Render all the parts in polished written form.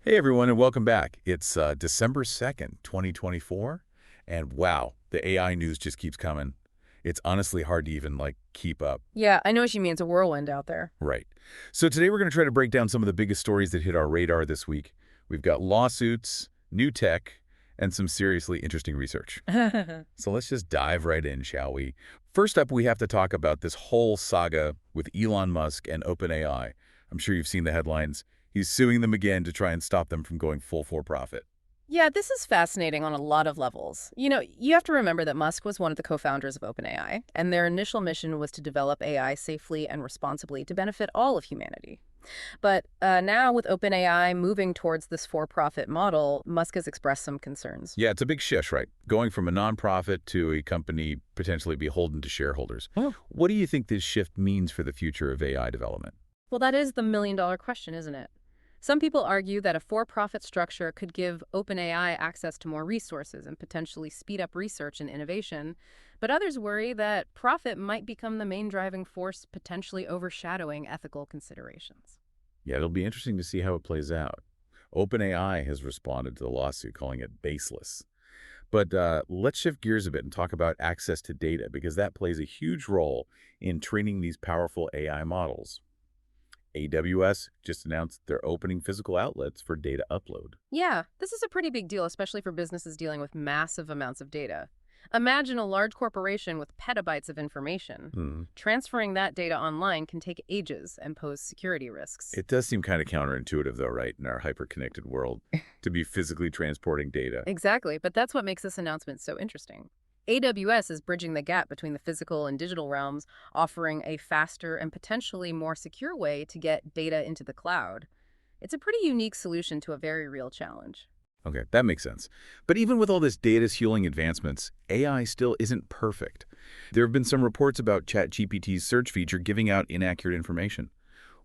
Hey everyone, and welcome back. It's December 2nd, 2024, and wow, the AI news just keeps coming. It's honestly hard to even, keep up. Yeah, I know what you mean. It's a whirlwind out there. Right. So today we're going to try to break down some of the biggest stories that hit our radar this week. We've got lawsuits, new tech, and some seriously interesting research. So let's just dive right in, shall we? First up, we have to talk about this whole saga with Elon Musk and OpenAI. I'm sure you've seen the headlines. He's suing them again to try and stop them from going full for profit. Yeah, this is fascinating on a lot of levels. You have to remember that Musk was one of the co-founders of OpenAI, and their initial mission was to develop AI safely and responsibly to benefit all of humanity. But now with OpenAI moving towards this for-profit model, Musk has expressed some concerns. Yeah, it's a big shift, right? Going from a nonprofit to a company potentially beholden to shareholders. Oh. What do you think this shift means for the future of AI development? Well, that is the million-dollar question, isn't it? Some people argue that a for-profit structure could give OpenAI access to more resources and potentially speed up research and innovation, but others worry that profit might become the main driving force, potentially overshadowing ethical considerations. Yeah, it'll be interesting to see how it plays out. OpenAI has responded to the lawsuit, calling it baseless. But let's shift gears a bit and talk about access to data, because that plays a huge role in training these powerful AI models. AWS just announced they're opening physical outlets for data upload. Yeah, this is a pretty big deal, especially for businesses dealing with massive amounts of data. Imagine a large corporation with petabytes of information. Hmm. Transferring that data online can take ages and pose security risks. It does seem kind of counterintuitive, though, right, in our hyper-connected world, to be physically transporting data. Exactly, but that's what makes this announcement so interesting. AWS is bridging the gap between the physical and digital realms, offering a faster and potentially more secure way to get data into the cloud. It's a pretty unique solution to a very real challenge. Okay, that makes sense. But even with all this data-fueling advancements, AI still isn't perfect. There have been some reports about ChatGPT's search feature giving out inaccurate information.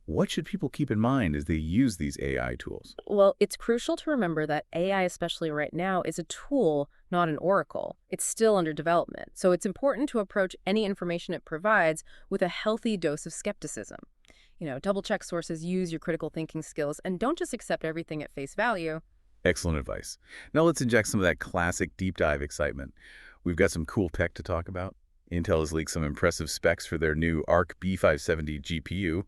What should people keep in mind as they use these AI tools? Well, it's crucial to remember that AI, especially right now, is a tool, not an oracle. It's still under development, so it's important to approach any information it provides with a healthy dose of skepticism. Double-check sources, use your critical thinking skills, and don't just accept everything at face value. Excellent advice. Now let's inject some of that classic deep dive excitement. We've got some cool tech to talk about. Intel has leaked some impressive specs for their new Arc B570 GPU.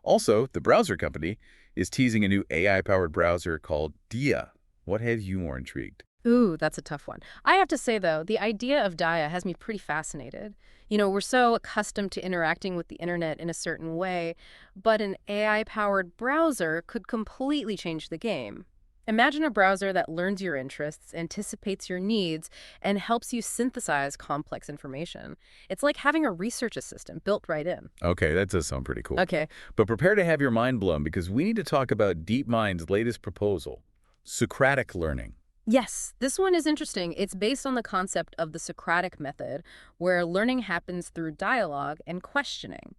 Also, the browser company is teasing a new AI-powered browser called Dia. What has you more intrigued? Ooh, that's a tough one. I have to say, though, the idea of Dia has me pretty fascinated. We're so accustomed to interacting with the internet in a certain way, but an AI-powered browser could completely change the game. Imagine a browser that learns your interests, anticipates your needs, and helps you synthesize complex information. It's like having a research assistant built right in. Okay, that does sound pretty cool. Okay. But prepare to have your mind blown, because we need to talk about DeepMind's latest proposal, Socratic learning. Yes, this one is interesting. It's based on the concept of the Socratic method, where learning happens through dialogue and questioning.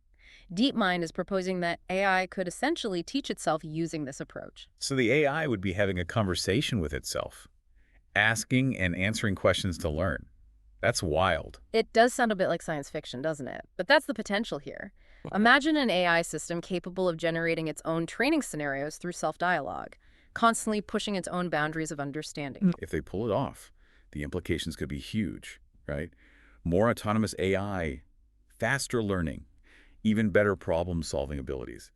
DeepMind is proposing that AI could essentially teach itself using this approach. So the AI would be having a conversation with itself, asking and answering questions to learn. That's wild. It does sound a bit like science fiction, doesn't it? But that's the potential here. Imagine an AI system capable of generating its own training scenarios through self-dialogue, constantly pushing its own boundaries of understanding. If they pull it off, the implications could be huge, right? More autonomous AI, faster learning, even better problem-solving abilities.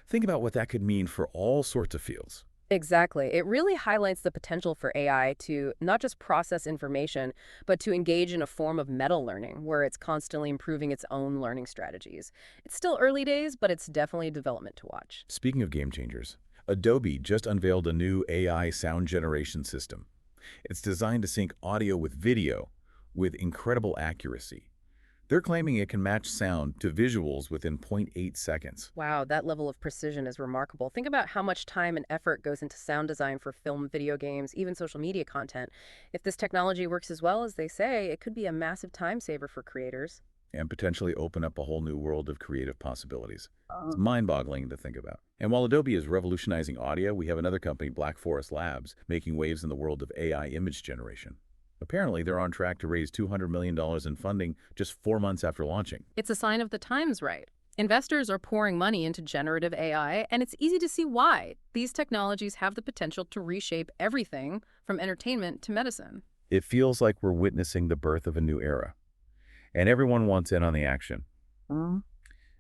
Think about what that could mean for all sorts of fields. Exactly. It really highlights the potential for AI to not just process information, but to engage in a form of meta-learning, where it's constantly improving its own learning strategies. It's still early days, but it's definitely a development to watch. Speaking of game changers, Adobe just unveiled a new AI sound generation system. It's designed to sync audio with video with incredible accuracy. They're claiming it can match sound to visuals within zero point 0.8 seconds. Wow, that level of precision is remarkable. Think about how much time and effort goes into sound design for film, video games, even social media content. If this technology works as well as they say, it could be a massive time saver for creators. And potentially open up a whole new world of creative possibilities. It's mind-boggling to think about. And while Adobe is revolutionizing audio, we have another company, Black Forest Labs, making waves in the world of AI image generation. Apparently, they're on track to raise $200 million in funding just 4 months after launching. It's a sign of the times, right? Investors are pouring money into generative AI, and it's easy to see why. These technologies have the potential to reshape everything from entertainment to medicine. It feels like we're witnessing the birth of a new era, and everyone wants in on the action.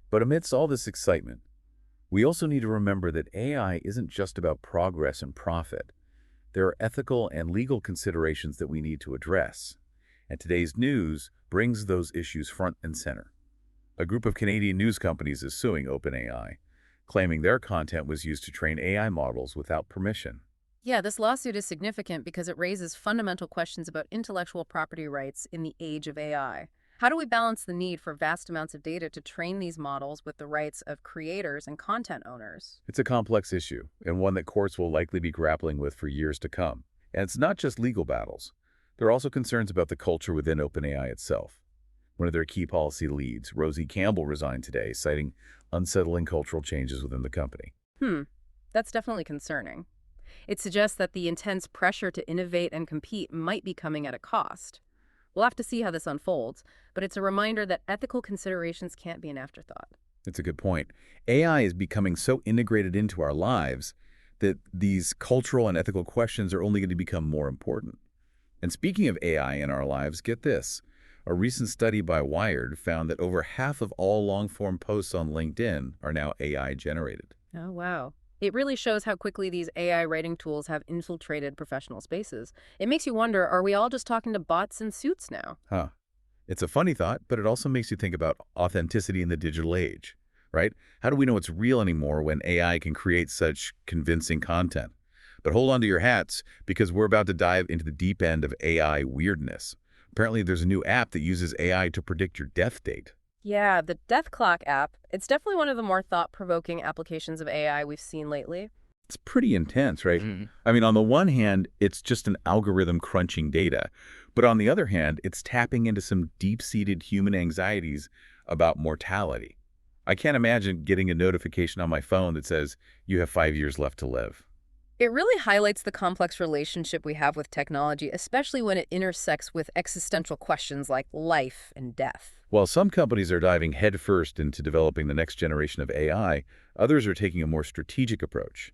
But amidst all this excitement, we also need to remember that AI isn't just about progress and profit. There are ethical and legal considerations that we need to address, and today's news brings those issues front and center. A group of Canadian news companies is suing OpenAI, claiming their content was used to train AI models without permission. Yeah, this lawsuit is significant because it raises fundamental questions about intellectual property rights in the age of AI. How do we balance the need for vast amounts of data to train these models with the rights of creators and content owners? It's a complex issue, and one that courts will likely be grappling with for years to come. And it's not just legal battles. There are also concerns about the culture within OpenAI itself. One of their key policy leads, Rosie Campbell, resigned today, citing unsettling cultural changes within the company. That's definitely concerning. It suggests that the intense pressure to innovate and compete might be coming at a cost. We'll have to see how this unfolds, but it's a reminder that ethical considerations can't be an afterthought. It's a good point. AI is becoming so integrated into our lives that these cultural and ethical questions are only going to become more important. And speaking of AI in our lives, get this. A recent study by Wired found that over half of all long-form posts on LinkedIn are now AI generated. Oh, wow. It really shows how quickly these AI writing tools have infiltrated professional spaces. It makes you wonder, are we all just talking to bots in suits now? Huh. It's a funny thought, but it also makes you think about authenticity in the digital age, right? How do we know it's real anymore when AI can create such convincing content? But hold on to your hats, because we're about to dive into the deep end of AI weirdness. Apparently, there's a new app that uses AI to predict your death date. Yeah, the Death Clock app. It's definitely one of the more thought-provoking applications of AI we've seen lately. It's pretty intense, right? I mean, on the one hand, it's just an algorithm crunching data. But on the other hand, it's tapping into some deep-seated human anxieties about mortality. I can't imagine getting a notification on my phone that says, you have 5 years left to live. It really highlights the complex relationship we have with technology, especially when it intersects with existential questions like life and death. While some companies are diving headfirst into developing the next generation of AI, others are taking a more strategic approach.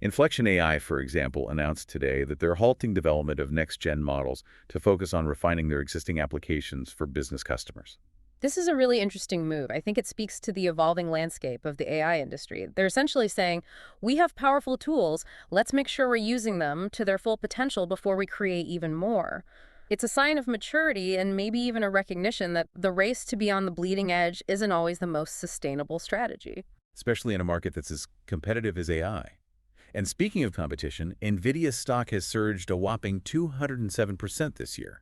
Inflection AI, for example, announced today that they're halting development of next-gen models to focus on refining their existing applications for business customers. This is a really interesting move. I think it speaks to the evolving landscape of the AI industry. They're essentially saying, we have powerful tools, let's make sure we're using them to their full potential before we create even more. It's a sign of maturity and maybe even a recognition that the race to be on the bleeding edge isn't always the most sustainable strategy. Especially in a market that's as competitive as AI. And speaking of competition, NVIDIA's stock has surged a whopping 207% this year.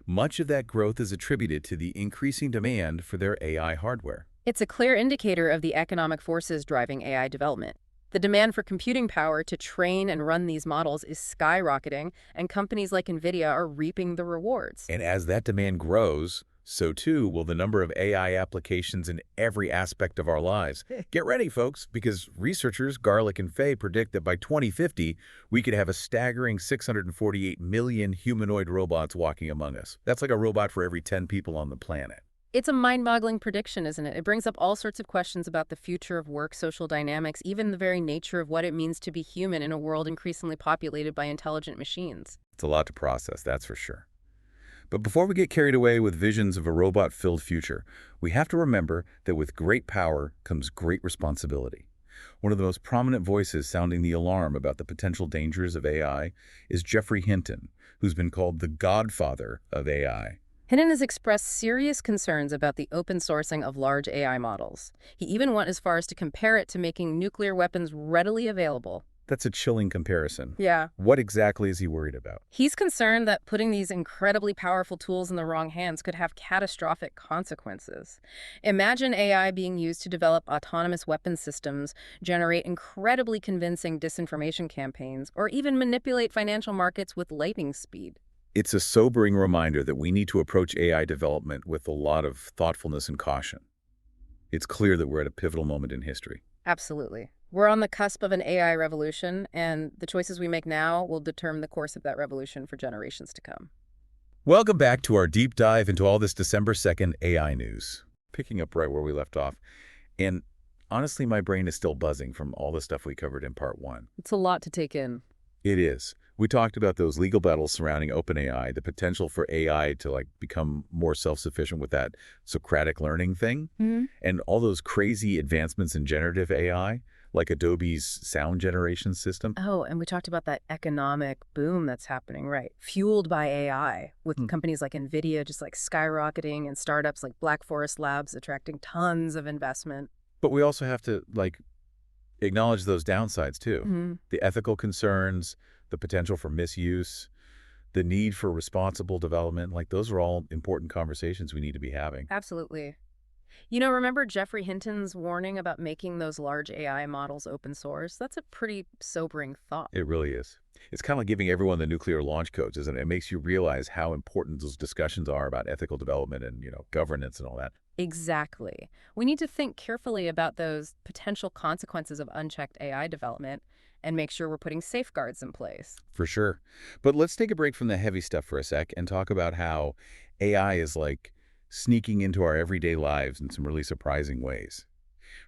Much of that growth is attributed to the increasing demand for their AI hardware. It's a clear indicator of the economic forces driving AI development. The demand for computing power to train and run these models is skyrocketing, and companies like NVIDIA are reaping the rewards. And as that demand grows, so too will the number of AI applications in every aspect of our lives. Get ready, folks, because researchers Garlick and Fay predict that by 2050, we could have a staggering 648 million humanoid robots walking among us. That's like a robot for every 10 people on the planet. It's a mind-boggling prediction, isn't it? It brings up all sorts of questions about the future of work, social dynamics, even the very nature of what it means to be human in a world increasingly populated by intelligent machines. It's a lot to process, that's for sure. But before we get carried away with visions of a robot-filled future, we have to remember that with great power comes great responsibility. One of the most prominent voices sounding the alarm about the potential dangers of AI is Geoffrey Hinton, who's been called the godfather of AI. Hinton has expressed serious concerns about the open sourcing of large AI models. He even went as far as to compare it to making nuclear weapons readily available. That's a chilling comparison. Yeah. What exactly is he worried about? He's concerned that putting these incredibly powerful tools in the wrong hands could have catastrophic consequences. Imagine AI being used to develop autonomous weapon systems, generate incredibly convincing disinformation campaigns, or even manipulate financial markets with lightning speed. It's a sobering reminder that we need to approach AI development with a lot of thoughtfulness and caution. It's clear that we're at a pivotal moment in history. Absolutely. We're on the cusp of an AI revolution, and the choices we make now will determine the course of that revolution for generations to come. Welcome back to our deep dive into all this December 2nd AI news. Picking up right where we left off, And honestly, my brain is still buzzing from all the stuff we covered in part one. It's a lot to take in. It is. We talked about those legal battles surrounding OpenAI, the potential for AI to become more self-sufficient with that Socratic learning thing, and all those crazy advancements in generative AI, like Adobe's sound generation system. Oh, and we talked about that economic boom that's happening, right? Fueled by AI, with companies like NVIDIA just like skyrocketing and startups like Black Forest Labs attracting tons of investment. But we also have to acknowledge those downsides too. The ethical concerns, the potential for misuse, the need for responsible development, those are all important conversations we need to be having. Absolutely. You know, remember Geoffrey Hinton's warning about making those large AI models open source? That's a pretty sobering thought. It really is. It's kind of like giving everyone the nuclear launch codes, isn't it? It makes you realize how important those discussions are about ethical development and, governance and all that. Exactly. We need to think carefully about those potential consequences of unchecked AI development and make sure we're putting safeguards in place. For sure. But let's take a break from the heavy stuff for a sec and talk about how AI is sneaking into our everyday lives in some really surprising ways.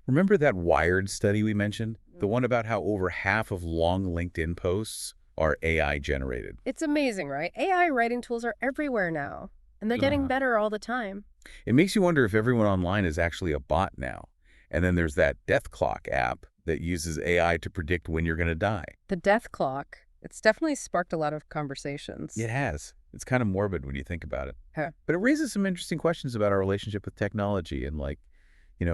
Remember that Wired study we mentioned? The one about how over half of long LinkedIn posts are AI generated. It's amazing, right? AI writing tools are everywhere now, and they're getting better all the time. It makes you wonder if everyone online is actually a bot now. And then there's that Death Clock app that uses AI to predict when you're going to die. The death clock, it's definitely sparked a lot of conversations. It has. It's kind of morbid when you think about it. Huh. But it raises some interesting questions about our relationship with technology and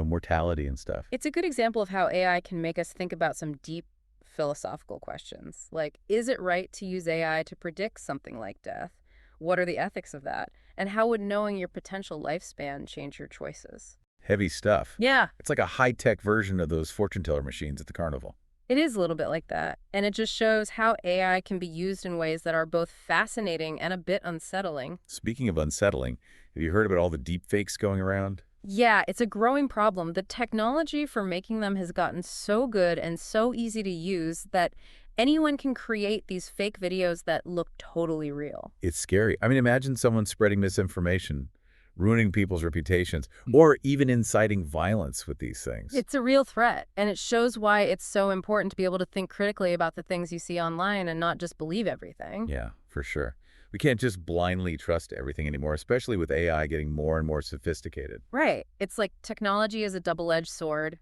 mortality and stuff. It's a good example of how AI can make us think about some deep philosophical questions. Like, is it right to use AI to predict something like death? What are the ethics of that? And how would knowing your potential lifespan change your choices? Heavy stuff. Yeah. It's like a high-tech version of those fortune teller machines at the carnival. It is a little bit like that. And it just shows how AI can be used in ways that are both fascinating and a bit unsettling. Speaking of unsettling, have you heard about all the deep fakes going around? Yeah, it's a growing problem. The technology for making them has gotten so good and so easy to use that anyone can create these fake videos that look totally real. It's scary. I mean, imagine someone spreading misinformation, ruining people's reputations, or even inciting violence with these things. It's a real threat, and it shows why it's so important to be able to think critically about the things you see online and not just believe everything. Yeah, for sure. We can't just blindly trust everything anymore, especially with AI getting more and more sophisticated. Right. It's like technology is a double-edged sword.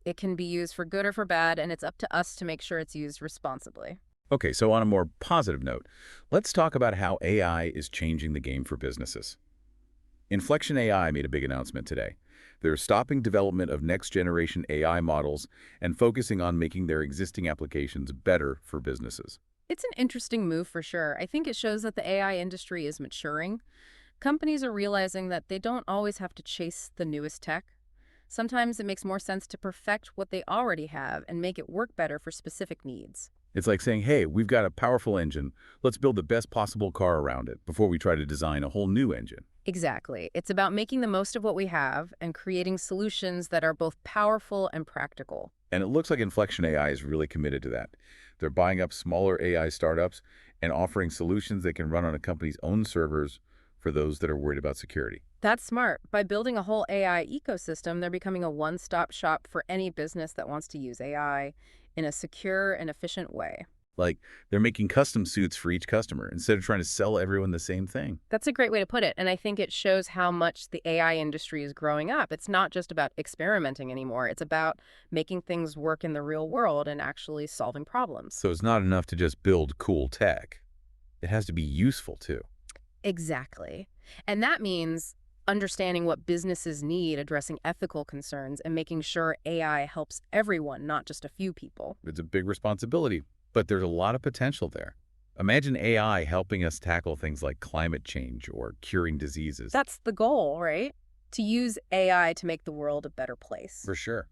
It can be used for good or for bad, and it's up to us to make sure it's used responsibly. Okay, so on a more positive note, let's talk about how AI is changing the game for businesses. Inflection AI made a big announcement today. They're stopping development of next-generation AI models and focusing on making their existing applications better for businesses. It's an interesting move for sure. I think it shows that the AI industry is maturing. Companies are realizing that they don't always have to chase the newest tech. Sometimes it makes more sense to perfect what they already have and make it work better for specific needs. It's like saying, hey, we've got a powerful engine. Let's build the best possible car around it before we try to design a whole new engine. Exactly. It's about making the most of what we have and creating solutions that are both powerful and practical. And it looks like Inflection AI is really committed to that. They're buying up smaller AI startups and offering solutions that can run on a company's own servers for those that are worried about security. That's smart. By building a whole AI ecosystem, they're becoming a one-stop shop for any business that wants to use AI in a secure and efficient way. Like, they're making custom suits for each customer instead of trying to sell everyone the same thing. That's a great way to put it, and I think it shows how much the AI industry is growing up. It's not just about experimenting anymore. It's about making things work in the real world and actually solving problems. So it's not enough to just build cool tech. It has to be useful, too. Exactly. And that means understanding what businesses need, addressing ethical concerns, and making sure AI helps everyone, not just a few people. It's a big responsibility, but there's a lot of potential there. Imagine AI helping us tackle things like climate change or curing diseases. That's the goal, right? To use AI to make the world a better place. For sure.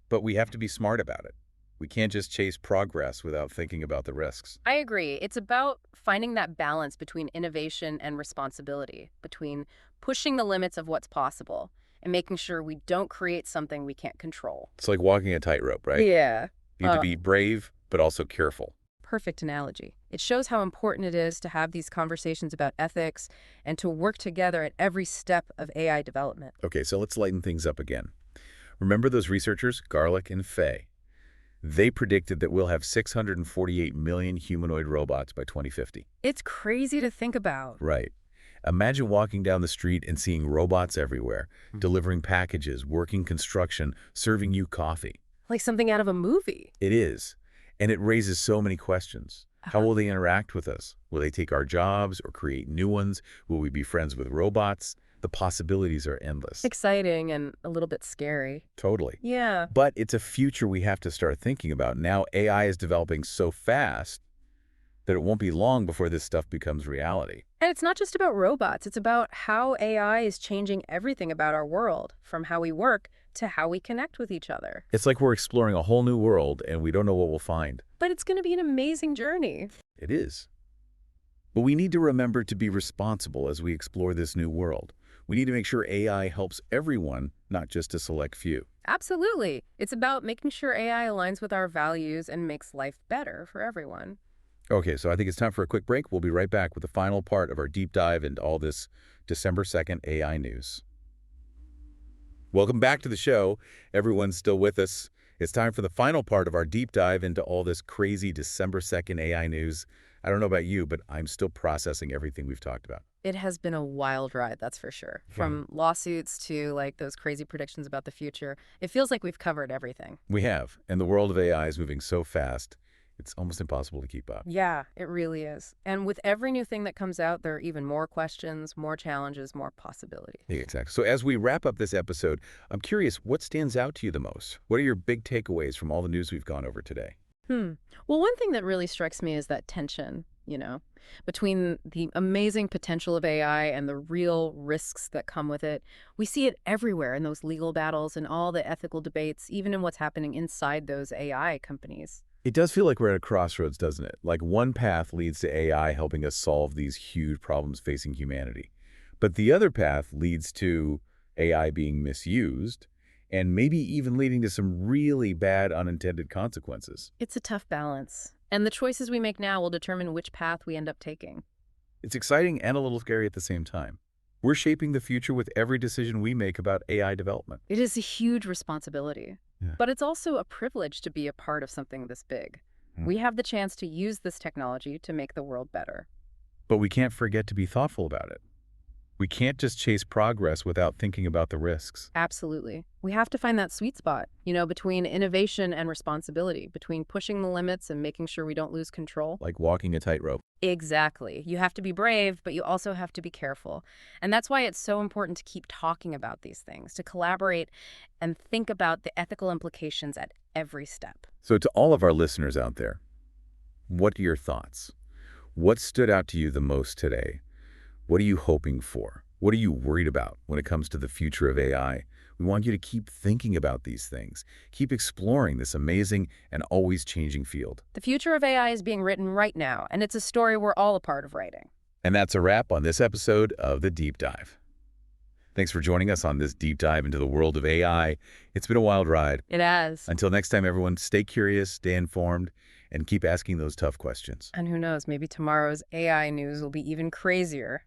But we have to be smart about it. We can't just chase progress without thinking about the risks. I agree. It's about finding that balance between innovation and responsibility, between pushing the limits of what's possible and making sure we don't create something we can't control. It's like walking a tightrope, right? Yeah. You need to be brave, but also careful. Perfect analogy. It shows how important it is to have these conversations about ethics and to work together at every step of AI development. Okay, so let's lighten things up again. Remember those researchers, Garlick and Fay? They predicted that we'll have 648 million humanoid robots by 2050. It's crazy to think about. Right. Imagine walking down the street and seeing robots everywhere, delivering packages, working construction, serving you coffee. Like something out of a movie. It is. And it raises so many questions. How will they interact with us? Will they take our jobs or create new ones? Will we be friends with robots? The possibilities are endless. Exciting and a little bit scary. Totally. Yeah. But it's a future we have to start thinking about. Now AI is developing so fast that it won't be long before this stuff becomes reality. And it's not just about robots. It's about how AI is changing everything about our world, from how we work to how we connect with each other. It's like we're exploring a whole new world and we don't know what we'll find. But it's going to be an amazing journey. It is. But we need to remember to be responsible as we explore this new world. We need to make sure AI helps everyone, not just a select few. Absolutely. It's about making sure AI aligns with our values and makes life better for everyone. Okay, so I think it's time for a quick break. We'll be right back with the final part of our deep dive into all this December 2nd AI news. Welcome back to the show. Everyone's still with us. It's time for the final part of our deep dive into all this crazy December 2nd AI news. I don't know about you, but I'm still processing everything we've talked about. It has been a wild ride, that's for sure. From lawsuits to like those crazy predictions about the future. It feels like we've covered everything. We have, and the world of AI is moving so fast, it's almost impossible to keep up. Yeah, it really is. And with every new thing that comes out, there are even more questions, more challenges, more possibility. Yeah, exactly. So as we wrap up this episode, I'm curious, what stands out to you the most? What are your big takeaways from all the news we've gone over today? Well, one thing that really strikes me is that tension, between the amazing potential of AI and the real risks that come with it. We see it everywhere in those legal battles and all the ethical debates, even in what's happening inside those AI companies. It does feel like we're at a crossroads, doesn't it? Like one path leads to AI helping us solve these huge problems facing humanity. But the other path leads to AI being misused and maybe even leading to some really bad unintended consequences. It's a tough balance. And the choices we make now will determine which path we end up taking. It's exciting and a little scary at the same time. We're shaping the future with every decision we make about AI development. It is a huge responsibility. Yeah. But it's also a privilege to be a part of something this big. We have the chance to use this technology to make the world better. But we can't forget to be thoughtful about it. We can't just chase progress without thinking about the risks. Absolutely. We have to find that sweet spot, between innovation and responsibility, between pushing the limits and making sure we don't lose control. Like walking a tightrope. Exactly. You have to be brave, but you also have to be careful. And that's why it's so important to keep talking about these things, to collaborate and think about the ethical implications at every step. So to all of our listeners out there, what are your thoughts? What stood out to you the most today? What are you hoping for? What are you worried about when it comes to the future of AI? We want you to keep thinking about these things. Keep exploring this amazing and always changing field. The future of AI is being written right now, and it's a story we're all a part of writing. And that's a wrap on this episode of The Deep Dive. Thanks for joining us on this deep dive into the world of AI. It's been a wild ride. It has. Until next time, everyone, stay curious, stay informed, and keep asking those tough questions. And who knows, maybe tomorrow's AI news will be even crazier.